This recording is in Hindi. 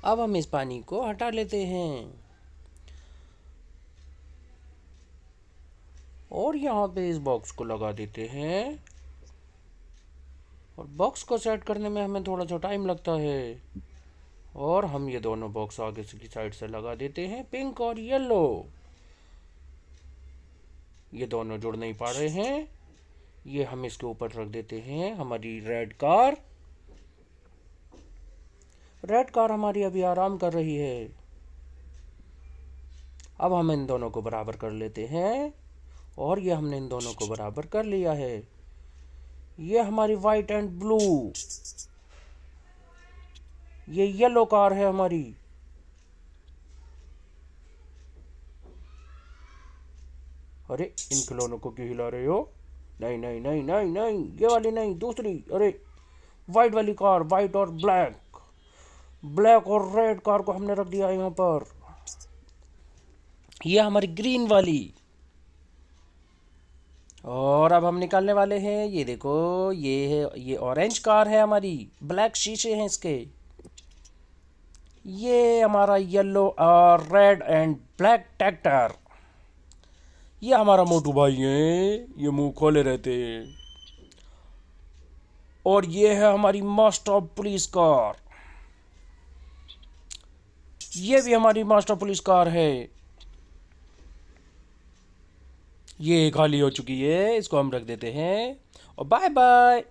अब हम इस पानी को हटा लेते हैं और यहाँ पे इस बॉक्स को लगा देते हैं। और बॉक्स को सेट करने में हमें थोड़ा सा टाइम लगता है। और हम ये दोनों बॉक्स आगे की साइड से लगा देते हैं, पिंक और येलो। ये दोनों जुड़ नहीं पा रहे हैं। ये हम इसके ऊपर रख देते हैं हमारी रेड कार। रेड कार हमारी अभी आराम कर रही है। अब हम इन दोनों को बराबर कर लेते हैं और ये हमने इन दोनों को बराबर कर लिया है। ये हमारी वाइट एंड ब्लू, ये येलो कार है हमारी। अरे इन खिलौनों को क्यों हिला रहे हो? नहीं नहीं नहीं नहीं नहीं, ये वाली नहीं, दूसरी। अरे वाइट वाली कार, वाइट और ब्लैक। ब्लैक और रेड कार को हमने रख दिया यहाँ पर। ये हमारी ग्रीन वाली। और अब हम निकालने वाले हैं, ये देखो, ये है, ये ऑरेंज कार है हमारी, ब्लैक शीशे हैं इसके। ये हमारा येलो और रेड एंड ब्लैक ट्रैक्टर। ये हमारा मोटू भाई है, ये मुंह खोले रहते हैं। और ये है हमारी मास्टर पुलिस कार। ये भी हमारी मास्टर पुलिस कार है। ये खाली हो चुकी है, इसको हम रख देते हैं और बाय बाय।